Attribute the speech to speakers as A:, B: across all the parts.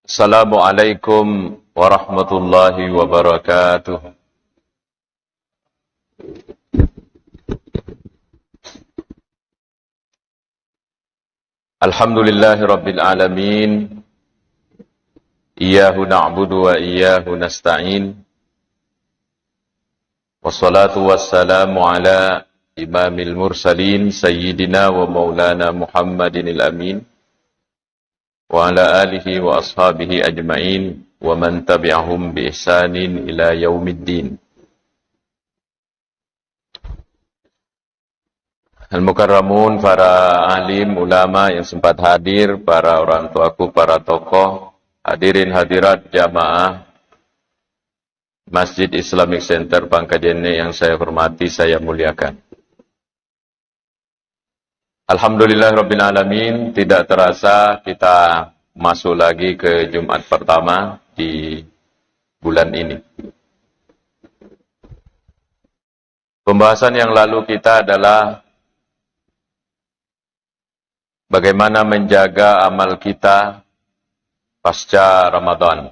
A: Assalamualaikum warahmatullahi wabarakatuh. Alhamdulillahi rabbil alamin. Iyyahu na'budu wa iyyahu nasta'in. Wassalatu wassalamu ala imamil mursalin sayyidina wa maulana Muhammadinil amin. Wa ala alihi wa ashabihi ajma'in wa man tabi'ahum bi ihsanin ila yaumiddin. Al-Mukarramun, para alim, ulama yang sempat hadir, para orang tuaku, para tokoh, hadirin hadirat jamaah Masjid Islamic Center Pangkajene yang saya hormati, saya muliakan. Alhamdulillah Rabbil Alamin, tidak terasa kita masuk lagi ke Jumat pertama di bulan ini. Pembahasan yang lalu kita adalah bagaimana menjaga amal kita pasca Ramadan.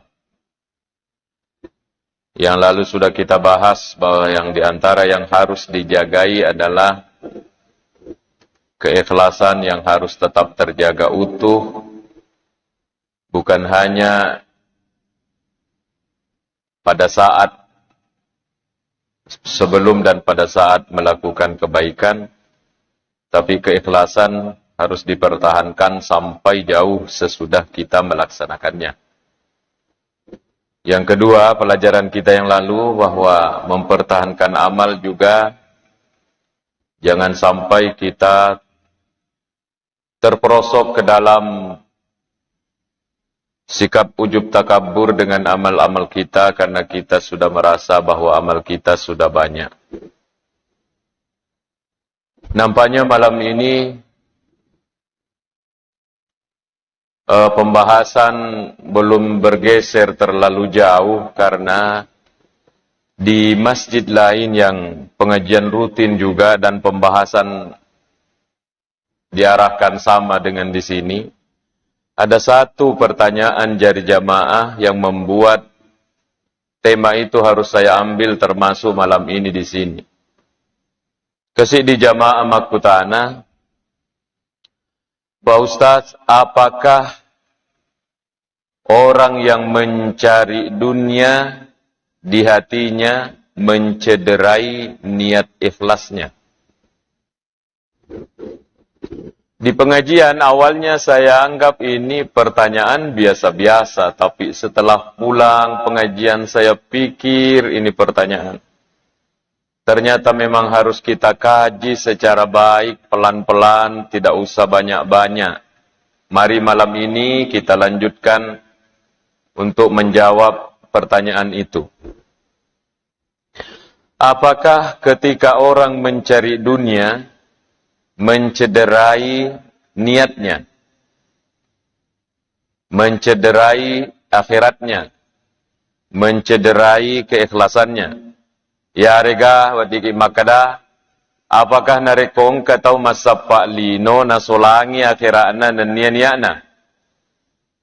A: Yang lalu sudah kita bahas bahwa yang diantara yang harus dijagai adalah keikhlasan yang harus tetap terjaga utuh, bukan hanya pada saat sebelum dan pada saat melakukan kebaikan, tapi keikhlasan harus dipertahankan sampai jauh sesudah kita melaksanakannya. Yang kedua, pelajaran kita yang lalu bahwa mempertahankan amal juga jangan sampai kita terperosok ke dalam sikap ujub takabur dengan amal-amal kita karena kita sudah merasa bahwa amal kita sudah banyak. Nampaknya malam ini pembahasan belum bergeser terlalu jauh karena di masjid lain yang pengajian rutin juga dan pembahasan diarahkan sama dengan di sini. Ada satu pertanyaan dari jamaah yang membuat tema itu harus saya ambil termasuk malam ini di sini. Kasih di jamaah Makutana, Pak Ustaz, apakah orang yang mencari dunia di hatinya mencederai niat ikhlasnya? Di pengajian awalnya saya anggap ini pertanyaan biasa-biasa, tapi setelah pulang pengajian saya pikir ini pertanyaan. Ternyata memang harus kita kaji secara baik, pelan-pelan, tidak usah banyak-banyak. Mari malam ini kita lanjutkan untuk menjawab pertanyaan itu. Apakah ketika orang mencari dunia, mencederai niatnya, mencederai akhiratnya, mencederai keikhlasannya? Ya rega wadiki makada, apakah narekong katau masapa lino nasolangi akhiratna nanianiana?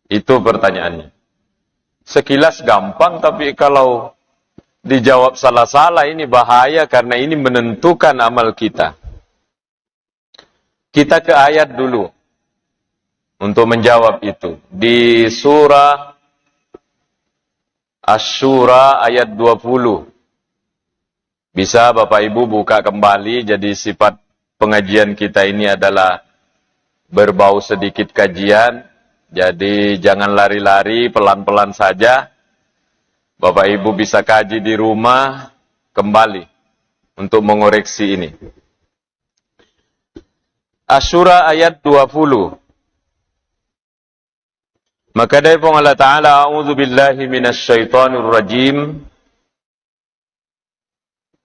A: Itu pertanyaannya. Sekilas gampang, tapi kalau dijawab salah-salah ini bahaya karena ini menentukan amal kita. Kita ke ayat dulu untuk menjawab itu. Di surah Asy-Syura ayat 20. Bisa Bapak Ibu buka kembali, jadi sifat pengajian kita ini adalah berbau sedikit kajian. Jadi jangan lari-lari, pelan-pelan saja. Bapak Ibu bisa kaji di rumah kembali untuk mengoreksi ini. Asy-Syura ayat 20. Maka dari Allah Ta'ala, a'udzubillahi minasyaitonir rajim.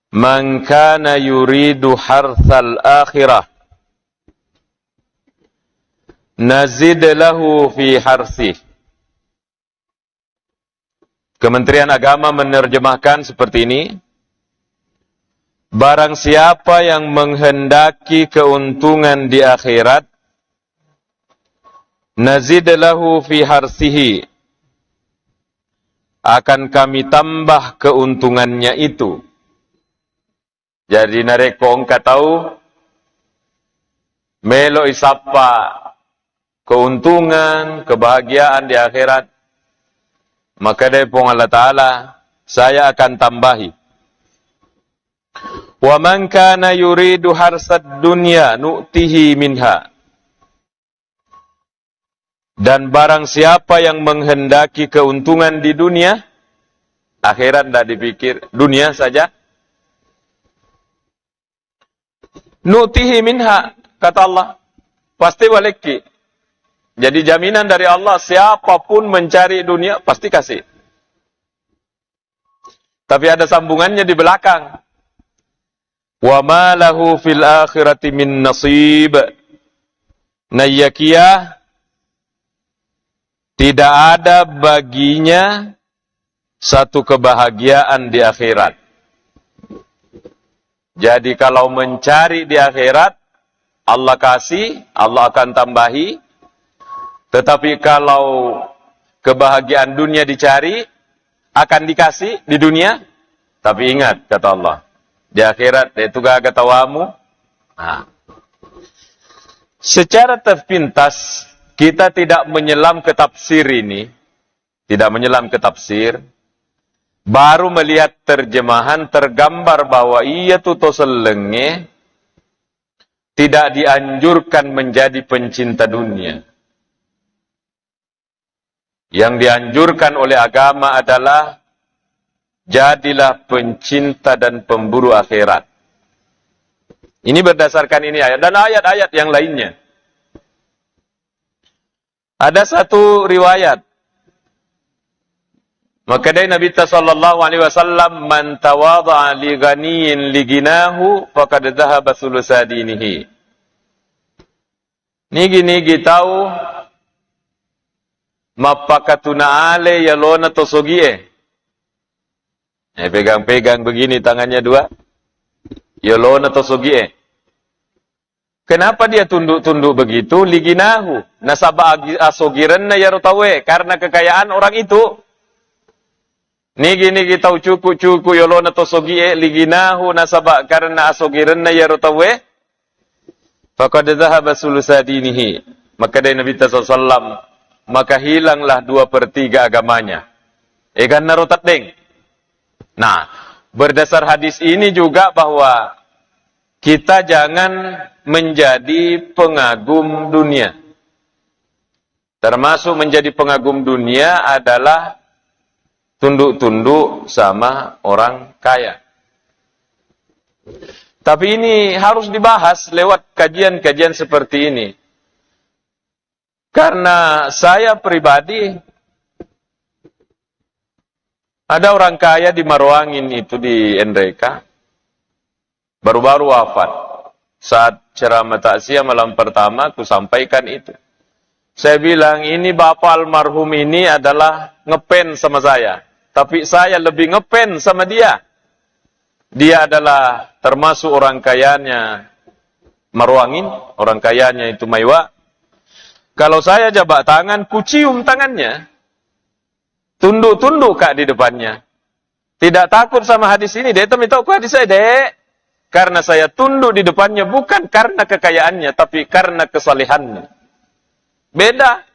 A: Man kana yuridu harthal akhirah nazid lahu fi harsih. Kementerian Agama menerjemahkan seperti ini. Barang siapa yang menghendaki keuntungan di akhirat, nazid lahu fi harsihi, akan kami tambah keuntungannya itu. Jadi nareko engka tahu melo isapa keuntungan, kebahagiaan di akhirat, maka depong Allah Ta'ala saya akan tambahi. Wa man kana yuridu harsad dunya nu'tihi minha. Dan barang siapa yang menghendaki keuntungan di dunia, akhirat tidak dipikir, dunia saja. Nu'tihi minha, kata Allah, pasti waliki. Jadi jaminan dari Allah, siapapun mencari dunia, pasti kasih. Tapi ada sambungannya di belakang. Wa ma lahu fil akhirati min nasib. Nayyakiyah, tidak ada baginya satu kebahagiaan di akhirat. Jadi kalau mencari di akhirat, Allah kasih, Allah akan tambahi. Tetapi kalau kebahagiaan dunia dicari, akan dikasih di dunia. Tapi ingat, kata Allah, di akhirat, itu gak ketawamu. Nah. Secara terpintas, kita tidak menyelam ke tafsir ini. Tidak menyelam ke tafsir. Baru melihat terjemahan, tergambar bahwa ia tuto selenge tidak dianjurkan menjadi pencinta dunia. Yang dianjurkan oleh agama adalah jadilah pencinta dan pemburu akhirat. Ini berdasarkan ini ayat dan ayat-ayat yang lainnya. Ada satu riwayat. Maka dari Nabi sallallahu alaihi wasallam, man tawadha'a li ghaniyin li ginahu faqad dhahaba thulutsa dinihi. Nigi tahu mapakatuna ale yalona tosogie. Pegang-pegang begini tangannya dua. Yalona tosogie. Kenapa dia tunduk-tunduk begitu? Liginahu. Nasaba asogiran na yarotawe. Karena kekayaan orang itu. Nigi tahu cuku yolona tosogie. Liginahu nasaba karena asogiran na yarotawe. Faqad dhahaba thulutsa dinihi. Maka dari Nabi SAW, maka hilanglah 2/3 agamanya. Egan narotat deng. Nah, berdasar hadis ini juga bahwa kita jangan menjadi pengagum dunia. Termasuk menjadi pengagum dunia adalah tunduk-tunduk sama orang kaya. Tapi ini harus dibahas lewat kajian-kajian seperti ini. Karena saya pribadi, ada orang kaya di Maruangin itu di NDK, baru-baru wafat. Saat ceramah takziah malam pertama, aku sampaikan itu. Saya bilang, ini bapak almarhum ini adalah ngepen sama saya. Tapi saya lebih ngepen sama dia. Dia adalah termasuk orang kayanya Maruangin, orang kayanya itu Maiwa. Kalau saya jabat tangan, kucium tangannya. Tunduk-tunduk kak di depannya. Tidak takut sama hadis ini. Dia minta aku hadis saya, dek. Karena saya tunduk di depannya bukan karena kekayaannya, tapi karena kesalehannya. Beda.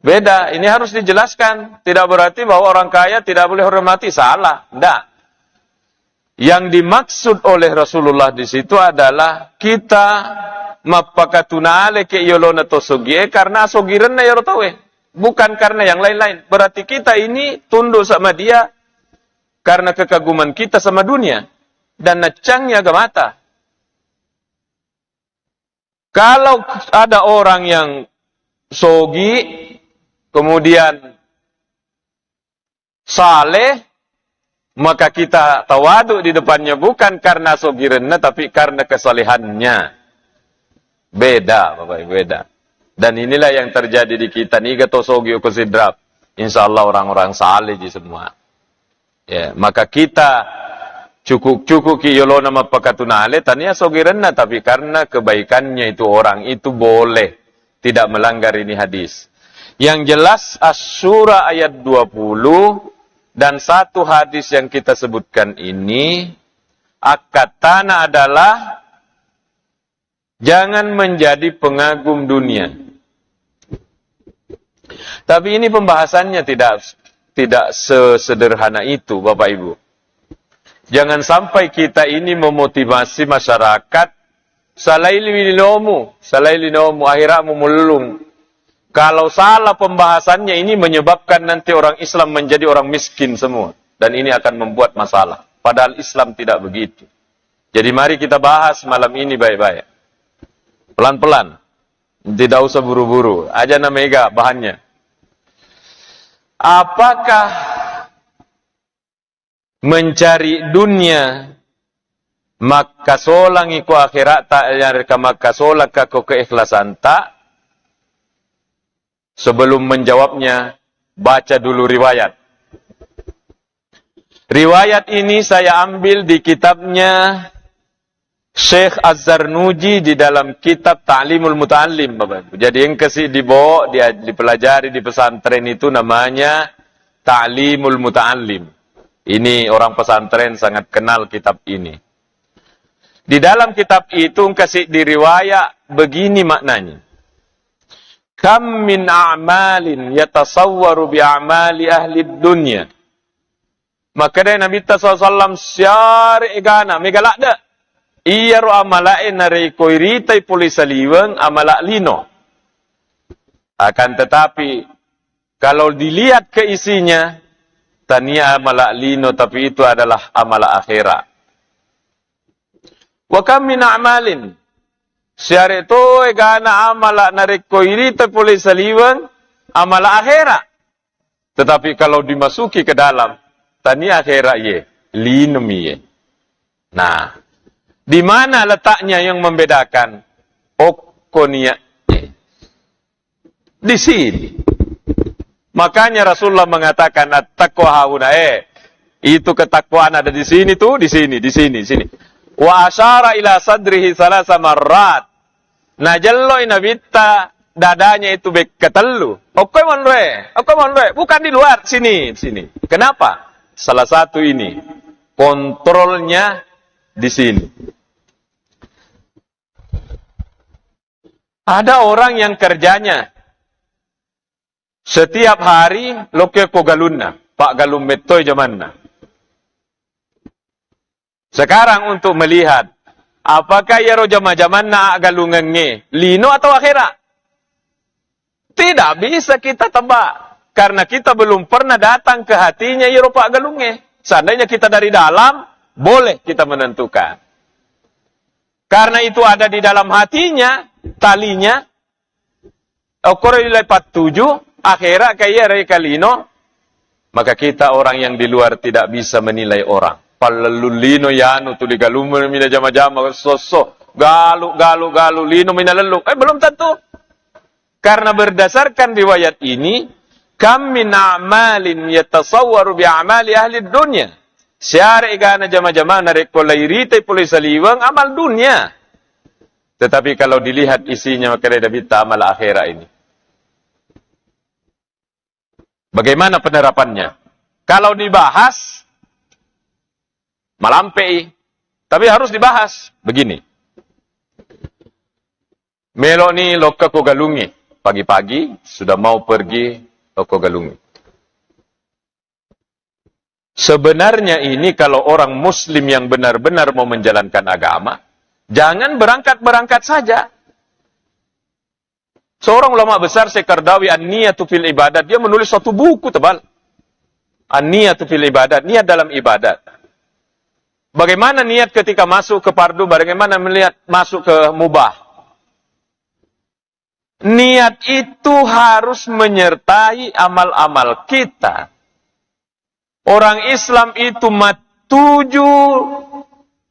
A: Beda. Ini harus dijelaskan. Tidak berarti bahwa orang kaya tidak boleh hormati. Salah. Tidak. Yang dimaksud oleh Rasulullah di situ adalah kita mapakatunale ke yolona tosogie karena asogiran na yarotawe. Bukan karena yang lain-lain. Berarti kita ini tunduk sama dia karena kekaguman kita sama dunia. Dan nacangnya ke mata. Kalau ada orang yang sogi, kemudian saleh, maka kita tawaduk di depannya bukan karena sogirenna, tapi karena kesalehannya. Beda, Bapak Ibu, beda. Dan inilah yang terjadi di kita. Niga tosogi ukusidrap. Insya Allah orang-orang saleh semua. Ya, maka kita cukup ki yolona mapakatunale tania sogirenna, tapi karena kebaikannya itu orang itu boleh tidak melanggar ini hadis. Yang jelas Asy-Syura ayat 20 dan satu hadis yang kita sebutkan ini, akad tanah adalah jangan menjadi pengagum dunia. Tapi ini pembahasannya tidak sesederhana itu, Bapak Ibu. Jangan sampai kita ini memotivasi masyarakat, salailinomu, akhiramu mulung. Kalau salah pembahasannya ini menyebabkan nanti orang Islam menjadi orang miskin semua. Dan ini akan membuat masalah. Padahal Islam tidak begitu. Jadi mari kita bahas malam ini baik-baik. Pelan-pelan. Tidak usah buru-buru. Aja mega bahannya. Apakah mencari dunia maka solang iku akhirat tak yarka maka solang kako keikhlasan tak? Sebelum menjawabnya, baca dulu riwayat. Riwayat ini saya ambil di kitabnya Syekh Az-Zarnuji di dalam kitab Ta'limul Muta'allim, Bapak. Jadi yang kasih dibawa, dipelajari di pesantren itu namanya Ta'limul Muta'allim. Ini orang pesantren sangat kenal kitab ini. Di dalam kitab itu kasih diriwayat begini maknanya. Kam min a'malin yatasawwaru bi'amali ahli dunya. Maka dari Nabi SAW syari igana megalak dah. Iya ro amalae nare koiritai polisaliweng amalak lino. Akan tetapi kalau dilihat ke isinya tania amalak lino tapi itu adalah amalak akhirat. Wa kam min a'malin syari to egana amalak nare koiritai polisaliweng amalak akhirat. Tetapi kalau dimasuki ke dalam tania akhirat ye lino ye. Nah, di mana letaknya yang membedakan? Okonia. Di sini. Makanya Rasulullah mengatakan at-taqwa hauna itu ketakwaan ada di sini tuh, di sini. Wa asyara ila sadrihi salasa marrat. Najallo inabitta dadanya itu ketelu. Oke monre. Bukan di luar, sini. Kenapa? Salah satu ini kontrolnya di sini. Ada orang yang kerjanya setiap hari loke ko galunna, Pak Galum metoy zamanna. Sekarang untuk melihat apakah ya ro jama-jamanna galungenge lino atau akhirat. Tidak bisa kita tebak karena kita belum pernah datang ke hatinya ya ro Pak Galunge. Seandainya kita dari dalam boleh kita menentukan. Karena itu ada di dalam hatinya, talinya. Okore lepat 7, akhirat kaya rekalino. Maka kita orang yang di luar tidak bisa menilai orang. Pallalulino yanu tu digalumun mina jama-jama sosok. Galu lino mina leluk. Belum tentu. Karena berdasarkan riwayat ini, kam min a'malin yatasawwaru bi'amali ahli dunya. Syari igana jama-jama narik kolairite polisaliwang amal dunia. Tetapi kalau dilihat isinya maka dia bisa amal akhirat ini. Bagaimana penerapannya? Kalau dibahas malampei, tapi harus dibahas begini. Melo ni loka ko galungi, pagi-pagi sudah mau pergi loko galungi. Sebenarnya ini kalau orang muslim yang benar-benar mau menjalankan agama, jangan berangkat-berangkat saja. Seorang ulama besar Sekardawi An-Niyatu fil Ibadat, dia menulis suatu buku tebal. An-Niyatu fil Ibadat, niat dalam ibadat. Bagaimana niat ketika masuk ke fardu, bagaimana melihat masuk ke mubah. Niat itu harus menyertai amal-amal kita. Orang Islam itu matuju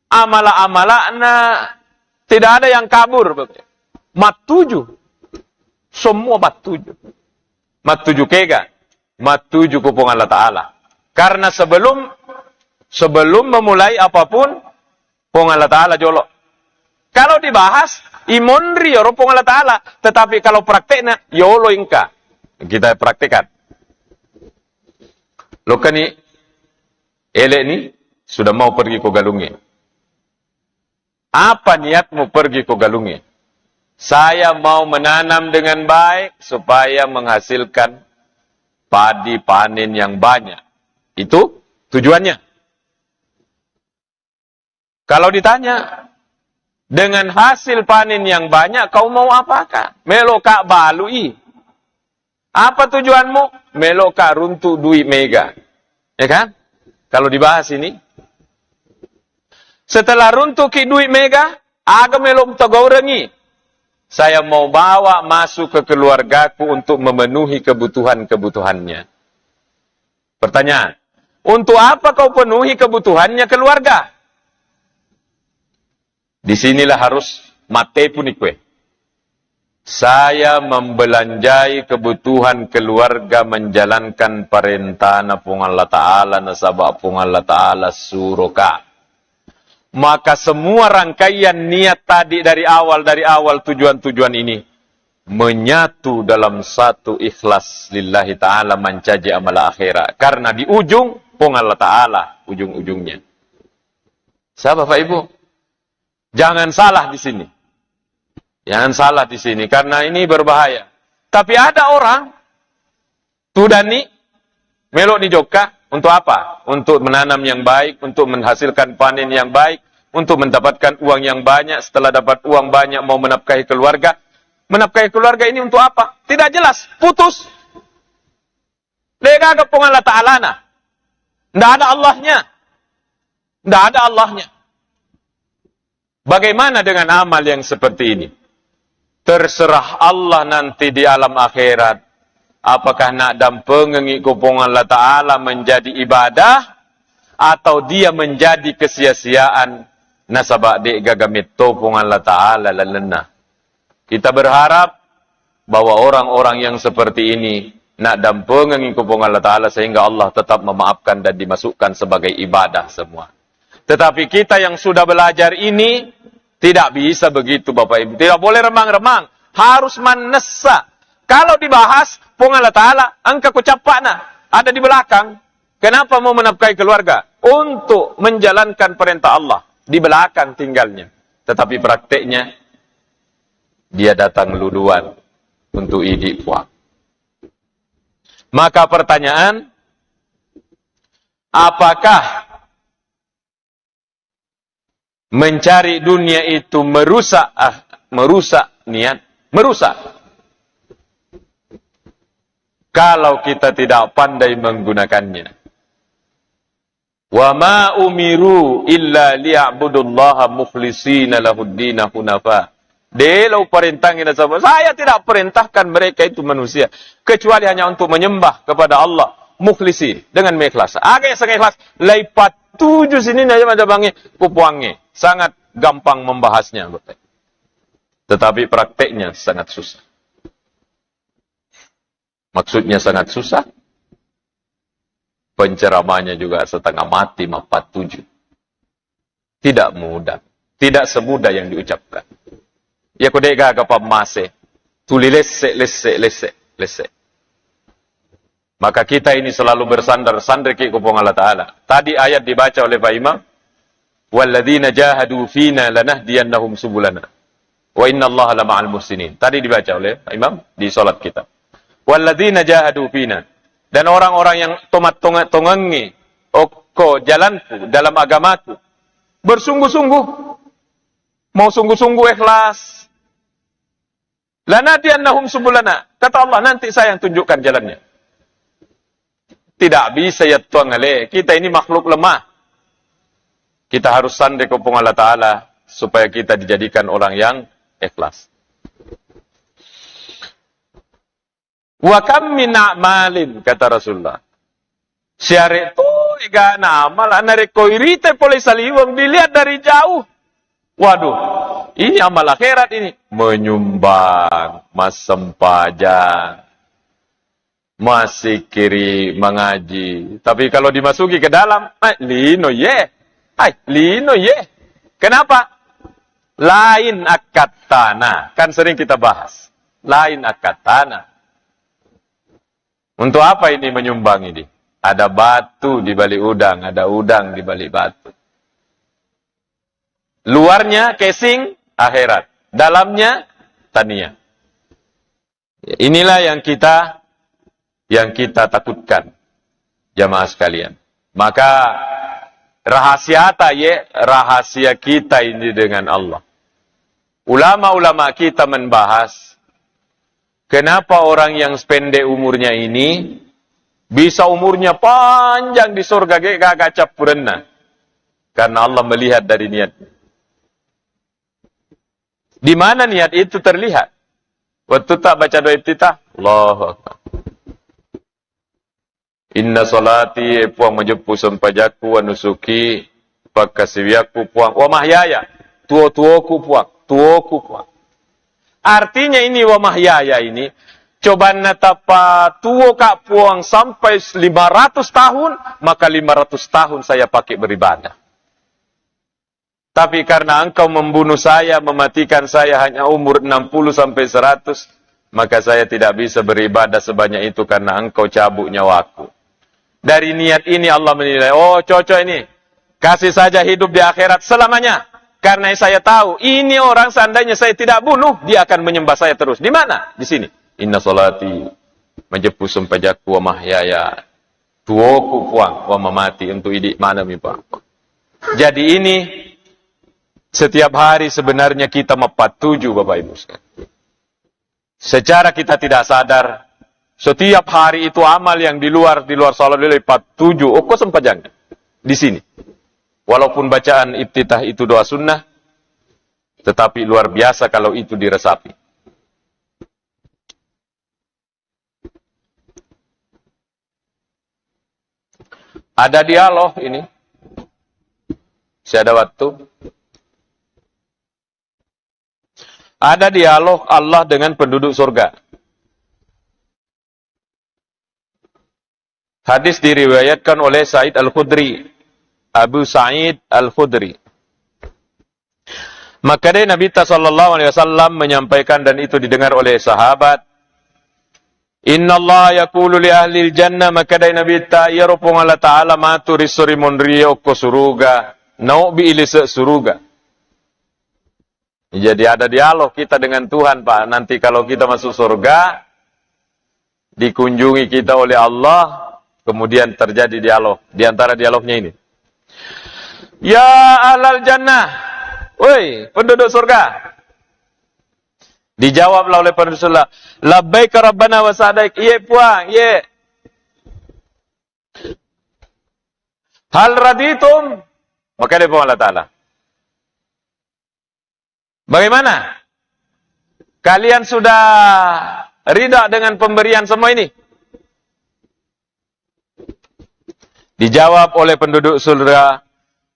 A: amala-amalana, tidak ada yang kabur. Matuju. Semua matuju. Matuju kega. Matuju kupung Allah Ta'ala. Karena sebelum memulai apapun, pung Allah Ta'ala jolok. Kalau dibahas, imonri ya pung Allah Ta'ala. Tetapi kalau prakteknya, yolo ingka. Kita praktekkan. Lo kan ni, elek ni, sudah mau pergi ke Galungi. Apa niatmu pergi ke Galungi? Saya mau menanam dengan baik supaya menghasilkan padi panen yang banyak. Itu tujuannya. Kalau ditanya, dengan hasil panen yang banyak, kau mau apakah? Melokak balui. Apa tujuanmu? Melokak runtuh duit mega. Ya kan? Kalau dibahas ini. Setelah runtuh ki duit mega, aga melok tegaurengi. Saya mau bawa masuk ke keluargaku untuk memenuhi kebutuhan-kebutuhannya. Pertanyaan, untuk apa kau penuhi kebutuhannya keluarga? Disinilah harus mate punikwe. Saya membelanjai kebutuhan keluarga menjalankan perintah napung Allah Ta'ala, nasabah pung Allah Ta'ala suruka. Maka semua rangkaian niat tadi dari awal tujuan-tujuan ini menyatu dalam satu ikhlas lillahi ta'ala mencaji amal akhirat. Karena di ujung pun Allah Ta'ala ujung-ujungnya. Sahabat Bapak Ibu, jangan salah di sini. Jangan salah di sini karena ini berbahaya. Tapi ada orang tudani melok di joka. Untuk apa? Untuk menanam yang baik, untuk menghasilkan panen yang baik, untuk mendapatkan uang yang banyak. Setelah dapat uang banyak, mau menafkahi keluarga. Menafkahi keluarga ini untuk apa? Tidak jelas. Putus. Lega kepung Allah Ta'ala. Tidak ada Allahnya. Tidak ada Allahnya. Bagaimana dengan amal yang seperti ini? Terserah Allah nanti di alam akhirat. Apakah nak dampengengi kupung Allah Ta'ala menjadi ibadah, atau dia menjadi kesia-siaan nasabak dek gagamit topung Allah Ta'ala lalena. Kita berharap bahwa orang-orang yang seperti ini nak dampengengi kupung Allah Ta'ala sehingga Allah tetap memaafkan dan dimasukkan sebagai ibadah semua. Tetapi kita yang sudah belajar ini tidak bisa begitu Bapak Ibu. Tidak boleh remang-remang. Harus manessa. Kalau dibahas, pung Allah Ta'ala, angka kucapakna, ada di belakang. Kenapa mau menafkahi keluarga? Untuk menjalankan perintah Allah. Di belakang tinggalnya. Tetapi prakteknya, dia datang luluan untuk idik puak. Maka pertanyaan, apakah mencari dunia itu merusak niat? Merusak. Kalau kita tidak pandai menggunakannya. Wa ma umiru illa liya'budullaha mukhlishina lahuddina hunafa. Delau perintahnya sahabat. Saya tidak perintahkan mereka itu manusia. Kecuali hanya untuk menyembah kepada Allah. Mukhlisi. Dengan mengikhlas. Agak sangat ikhlas. Laipat 7 sini aja macam bangi. Kupuangi. Sangat gampang membahasnya. Tetapi prakteknya sangat susah. Maksudnya sangat susah. Penceramanya juga setengah mati, 47. Tidak mudah. Tidak semudah yang diucapkan. Ya kodega ke pamase. Tuli lese. Maka kita ini selalu bersandar-sandar ke kupung Allah Ta'ala. Tadi ayat dibaca oleh Pak Imam. Walladzina jahadu fina lanahdiyannahum subulana. Wa innallaha lama'al muhsinin. Tadi dibaca oleh Pak Imam di salat kita. Walladzina jahadu fina. Dan orang-orang yang tomat-tongangi oko jalanku dalam agamaku. Bersungguh-sungguh. Mau sungguh-sungguh ikhlas. Lanadiyannahum subulana. Kata Allah, nanti saya yang tunjukkan jalannya. Tidak bisa ya tuang ale. Kita ini makhluk lemah. Kita harus sandai kupung Allah Ta'ala. Supaya kita dijadikan orang yang ikhlas. Wa kam min a'malin, kata Rasulullah. Syariat itu ega amal, anare koirite polai saliwang dilihat dari jauh. Waduh, ini amal akhirat ini. Menyumbang, mas sempajang, masih kiri mengaji. Tapi kalau dimasuki ke dalam, lino ye. Kenapa? Lain akad tanah. Kan sering kita bahas. Lain akad tanah. Untuk apa ini menyumbang ini? Ada batu di balik udang, ada udang di balik batu. Luarnya casing akhirat, dalamnya tania. Inilah yang kita takutkan, jamaah sekalian. Maka rahasia kita ini dengan Allah. Ulama-ulama kita membahas kenapa orang yang pendek umurnya ini bisa umurnya panjang di surga gak capurna. Karena Allah melihat dari niatnya. Di mana niat itu terlihat? Waktu tak baca doa iftitah, Allahu Akbar. Inna salati puang majepu sempajaku wa nusuki pakasiwiaku puang wa mahyaya tuo-tuoku puang. Artinya ini wa mahyaya ini coba natapa tuo kak puang sampai 500 tahun, maka 500 tahun saya pakai beribadah. Tapi karena engkau membunuh saya, mematikan saya hanya umur 60 sampai 100, maka saya tidak bisa beribadah sebanyak itu karena engkau cabut nyawaku. Dari niat ini Allah menilai, oh cocok ini, kasih saja hidup di akhirat selamanya. Karena saya tahu, ini orang seandainya saya tidak bunuh, dia akan menyembah saya terus. Di mana? Di sini. Inna salati majepu sempajaku wa mahyaya tuoku puang wa mamati untuk idik mana mimpa. Jadi ini setiap hari sebenarnya kita mempatuju Bapak Ibu sekalian. Secara kita tidak sadar, setiap hari itu amal yang di luar salat lipat 7 sempajangnya di sini. Walaupun bacaan iftitah itu doa sunnah, tetapi luar biasa kalau itu diresapi. Ada dialog ini. Saya ada waktu. Ada dialog Allah dengan penduduk surga. Hadis diriwayatkan oleh Sa'id Al-Khudri, Abu Sa'id Al-Khudri. Maka dari Nabi sallallahu alaihi wasallam menyampaikan dan itu didengar oleh sahabat. Inna Allah yaqulu li ahli al-jannah, maka dari Nabi ya rupung Allah Ta'ala maturi suri monrio ko suruga, nau bi ilisa suruga. Jadi ada dialog kita dengan Tuhan, Pak. Nanti kalau kita masuk surga, dikunjungi kita oleh Allah, kemudian terjadi dialog. Di antara dialognya ini. Ya ahlal jannah. Woi, penduduk surga. Dijawablah oleh penduduk surga. Labbaika rabbana wa sa'daik. Ye puang, ye. Hal raditum. Maka dia Allah Ta'ala. Bagaimana? Kalian sudah ridha dengan pemberian semua ini? Dijawab oleh penduduk surga,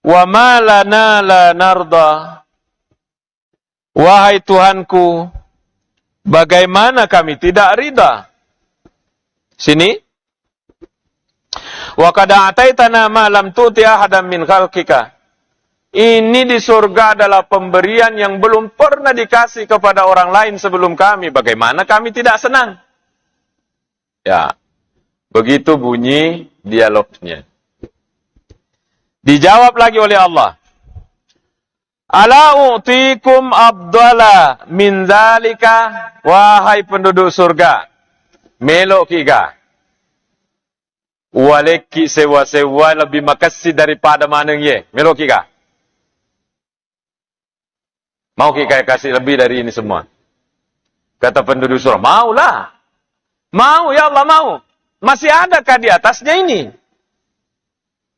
A: wa ma lana la narda. Wahai Tuhanku, bagaimana kami tidak ridha? Sini. Wa qad ataitana ma lam tuti ahadan min khalqika. Ini di surga adalah pemberian yang belum pernah dikasih kepada orang lain sebelum kami. Bagaimana kami tidak senang? Ya, begitu bunyi dialognya. Dijawab lagi oleh Allah. Ala u'tikum abdala min dzalika, wahai penduduk surga. Melok kiga. Waleki sewa-sewa lebih makasih daripada maneng ye. Melok kiga. Mau kita kasih lebih dari ini semua? Kata penduduk surga, maulah. Mau, ya Allah mau. Masih adakah di atasnya ini?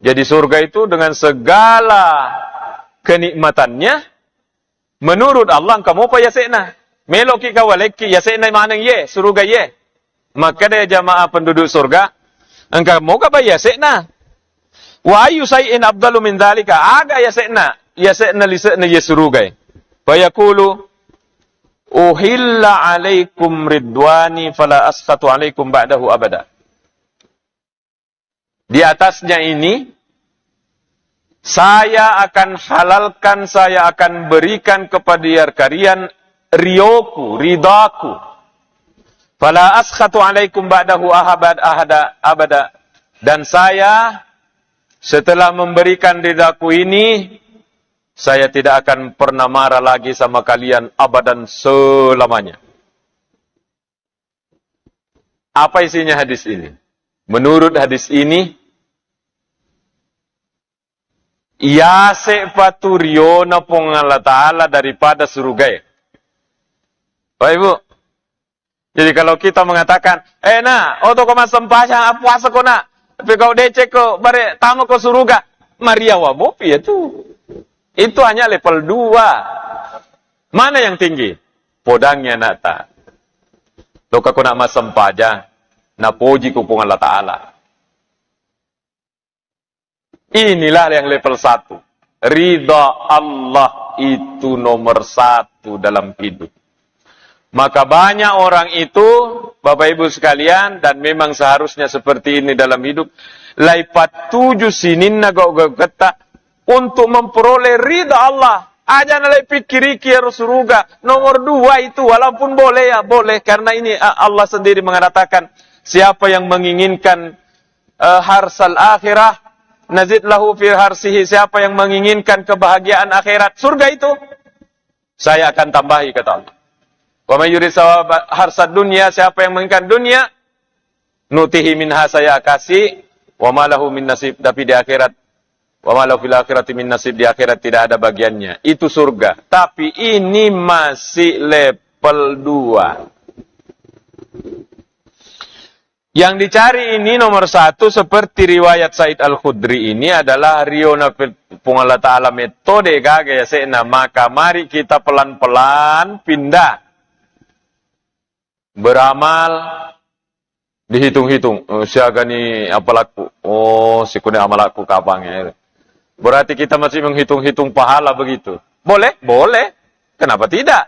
A: Jadi surga itu dengan segala kenikmatannya, menurut Allah, kamu apa yasekna? Meloki kawaleki, yasekna maneng ye, surga ye. Maka dia jamaah penduduk surga, engkau mau apa yasekna? Wa ayu say'in abdalu min dzalika, aga yasekna lisekna ye surga ye. Fayaqulu uhilla alaikum ridwani fala askhatu alaikum ba'dahu abada. Di atasnya ini saya akan halalkan, saya akan berikan kepada kalian ridaku. Fala askhatu alaikum ba'dahu abada. Dan saya setelah memberikan ridhaku ini, saya tidak akan pernah marah lagi sama kalian abadan selamanya. Apa isinya hadis ini? Menurut hadis ini, Yase paturiona pong Allah Ta'ala daripada surga. Bapak Ibu. Jadi kalau kita mengatakan, oto ko masampasya puasa ko na. Tapi kau decek ko, bare tamu ko surga. Maria wabopi itu. Itu hanya level 2. Mana yang tinggi? Podangnya nata. Loka ko na masampaja. Napoji ko pong Allah Ta'ala. Inilah yang level 1. Ridha Allah itu nomor 1 dalam hidup. Maka banyak orang itu, Bapak Ibu sekalian, dan memang seharusnya seperti ini dalam hidup, laipat 7 sinin nagogogeta untuk memperoleh ridha Allah. Aja nalai pikir-pikir surga. Nomor 2 itu, walaupun boleh ya, boleh. Karena ini Allah sendiri mengatakan, siapa yang menginginkan harsal akhirah, nazid lahu fi harsihi. Siapa yang menginginkan kebahagiaan akhirat, surga itu, saya akan tambahi, kata Allah. Wa may yurid sawaba harsad dunya, siapa yang menginginkan dunia, nutihi minha, saya kasih, wa ma lahu min nasib, tapi di akhirat, wa ma lahu fil akhirati min nasib, di akhirat tidak ada bagiannya. Itu surga. Tapi ini masih level 2. Yang dicari ini nomor 1, seperti riwayat Said Al-Khudri ini adalah riona pungala ta'ala metode gagaya sena, maka mari kita pelan-pelan pindah. Beramal, dihitung-hitung. Siaga ni apalaku. Sikuni amalaku kapang ya. Berarti kita masih menghitung-hitung pahala begitu. Boleh? Boleh. Kenapa tidak?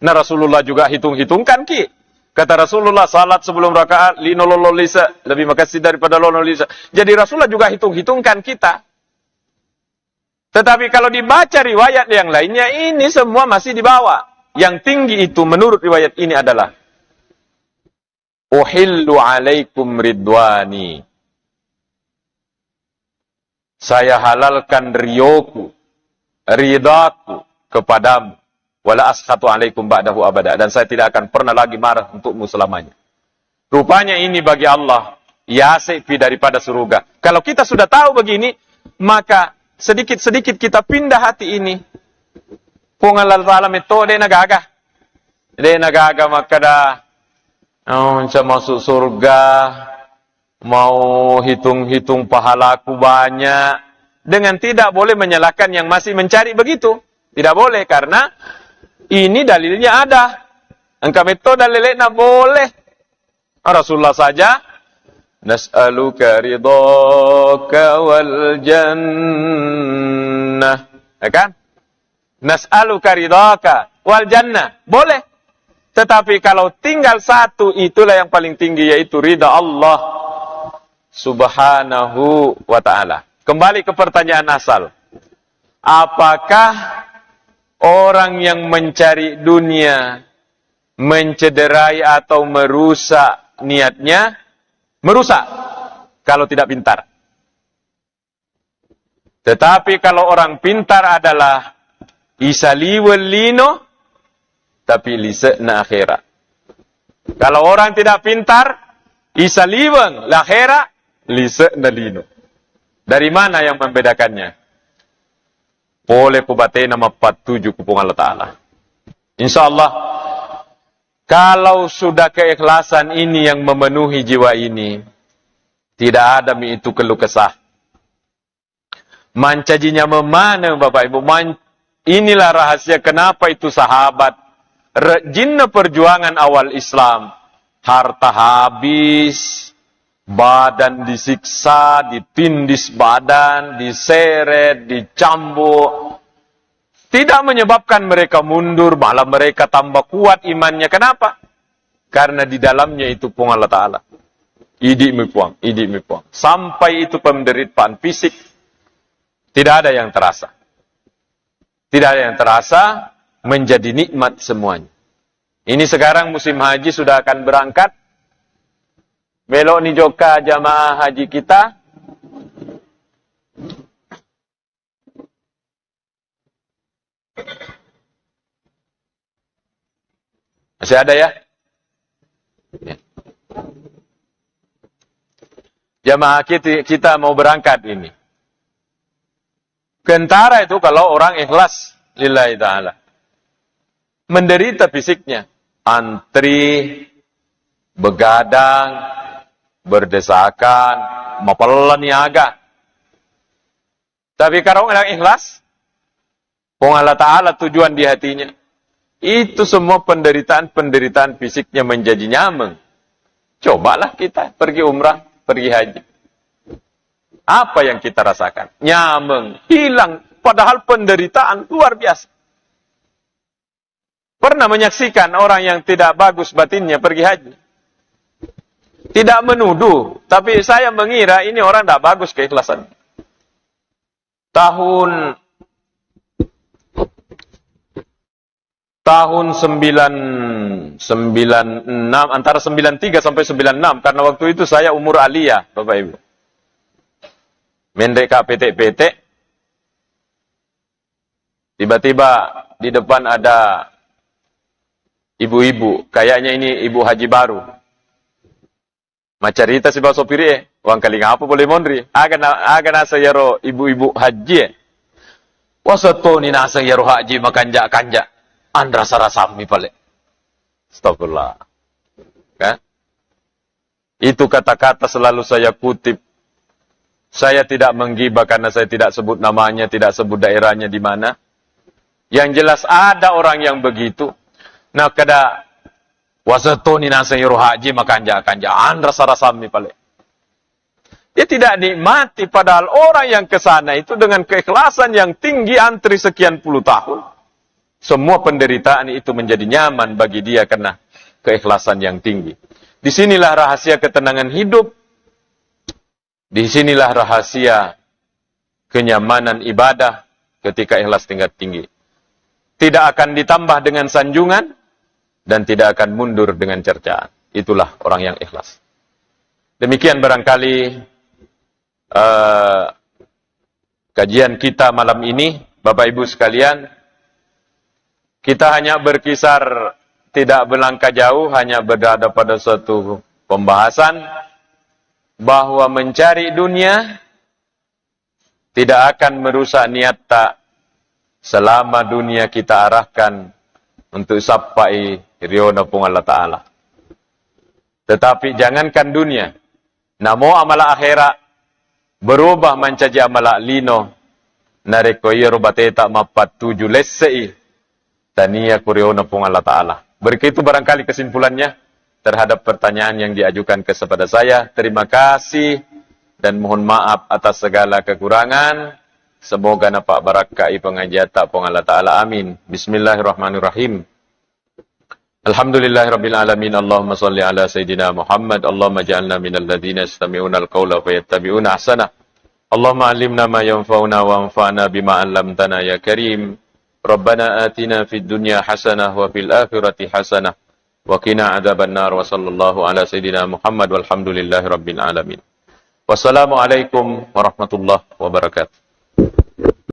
A: Nah Rasulullah juga hitung-hitungkan ki. Kata Rasulullah, salat sebelum rakaat, linolololisa, lebih makasih daripada lololisa. Jadi Rasulullah juga hitung-hitungkan kita. Tetapi kalau dibaca riwayat yang lainnya, ini semua masih di bawah. Yang tinggi itu menurut riwayat ini adalah uhillu alaikum ridwani. Saya halalkan riyoku, ridaku kepadamu. Wala askhatu alaikum ba'dahu abada. Dan saya tidak akan pernah lagi marah untukmu selamanya. Rupanya ini bagi Allah, yasefi daripada surga. Kalau kita sudah tahu begini, maka sedikit-sedikit kita pindah hati ini. Kung Allah Ta'ala metode nagagah. Dia nagagah maka dah. Masuk surga, mau hitung-hitung pahalaku banyak, dengan tidak boleh menyalahkan yang masih mencari begitu. Tidak boleh, karena ini dalilnya ada. Engkau metode dalilnya boleh. Rasulullah saja, nas'aluka ridhaka wal jannah. Ya kan? Nas'aluka ridhaka wal jannah. Boleh. Tetapi kalau tinggal 1, itulah yang paling tinggi, yaitu ridha Allah subhanahu wa ta'ala. Kembali ke pertanyaan asal. Apakah orang yang mencari dunia mencederai atau merusak niatnya? Merusak kalau tidak pintar. Tetapi kalau orang pintar adalah isaliwel lino, tapi lisekna akhirat. Kalau orang tidak pintar, isaliweng lakhira, lisekna lino. Dari mana yang membedakannya? Boleh kubate nama 47 kupung Allah Ta'ala. InsyaAllah, kalau sudah keikhlasan ini yang memenuhi jiwa ini, tidak ada itu keluh kesah. Mancajinya memana Bapak Ibu, inilah rahasia kenapa itu sahabat. Jinna perjuangan awal Islam, harta habis, badan disiksa, ditindis badan, diseret, dicambuk. Tidak menyebabkan mereka mundur, malah mereka tambah kuat imannya. Kenapa? Karena di dalamnya itu pun Allah Ta'ala. Idi mipuang. Sampai itu penderitaan fisik, tidak ada yang terasa. Tidak ada yang terasa, menjadi nikmat semuanya. Ini sekarang musim haji sudah akan berangkat. Belok ni joka jamaah haji kita. Masih ada ya? Ya. Jamaah kita mau berangkat ini. Kentara itu kalau orang ikhlas lillahi ta'ala. Menderita fisiknya. Antri, begadang, berdesakan, mapelan niaga. Tapi kalau orang ikhlas, Allah Ta'ala tujuan di hatinya. Itu semua penderitaan fisiknya menjadi nyaman. Cobalah kita pergi umrah, pergi haji. Apa yang kita rasakan? Nyaman, hilang. Padahal penderitaan luar biasa. Pernah menyaksikan orang yang tidak bagus batinnya pergi haji. Tidak menuduh, tapi saya mengira ini orang tidak bagus keikhlasan. Tahun 96, antara 93 sampai 96, karena waktu itu saya umur aliyah, Bapak Ibu. Mendek PT, tiba-tiba di depan ada ibu-ibu, kayaknya ini ibu haji baru. Macarita si baso piri wang kaling apa boleh mondri. Aga nasa yaro ibu-ibu haji. Wasato ni nasa yaro haji makanja-kanja. Andra sarasami pale. Astagfirullah. Kan? Itu kata-kata selalu saya kutip. Saya tidak menggibah karena saya tidak sebut namanya, tidak sebut daerahnya di mana. Yang jelas ada orang yang begitu. Nah, kada wasato ni nasa yaro haji makanja-kanja. Andra sarasami pale. Dia tidak nikmati padahal orang yang ke sana itu dengan keikhlasan yang tinggi antri sekian puluh tahun. Semua penderitaan itu menjadi nyaman bagi dia karena keikhlasan yang tinggi. Disinilah rahasia ketenangan hidup. Disinilah rahasia kenyamanan ibadah ketika ikhlas tingkat tinggi. Tidak akan ditambah dengan sanjungan dan tidak akan mundur dengan cercaan. Itulah orang yang ikhlas. Demikian barangkali kajian kita malam ini, Bapak Ibu sekalian. Kita hanya berkisar, tidak berlangkah jauh, hanya berada pada suatu pembahasan bahwa mencari dunia tidak akan merusak niat tak selama dunia kita arahkan untuk sampai riona pun Allah Ta'ala. Tetapi jangankan dunia, namo amala akhirat berubah mencaji amala lino narekoye robateta mapat tujuh lesei. Tania kuriona pun Allah Ta'ala. Begitu barangkali kesimpulannya terhadap pertanyaan yang diajukan kepada saya. Terima kasih dan mohon maaf atas segala kekurangan. Semoga napak barakai pengajian pun Allah Ta'ala. Amin. Bismillahirrahmanirrahim. Alhamdulillahirabbil alamin. Allahumma salli ala sayidina Muhammad. Allahumma ja'alna minal ladzina yastami'una al-qaula fayattabi'una ahsana. Allahumma 'allimna ma yanfa'una wa anfa'na bima 'allamtana ya Karim. Rabbana atina fid dunya hasanah wa fil akhirati hasanah wa qina adzabannar wa sallallahu ala sayidina Muhammad walhamdulillahi rabbil alamin. Wassalamualaikum warahmatullahi wabarakatuh.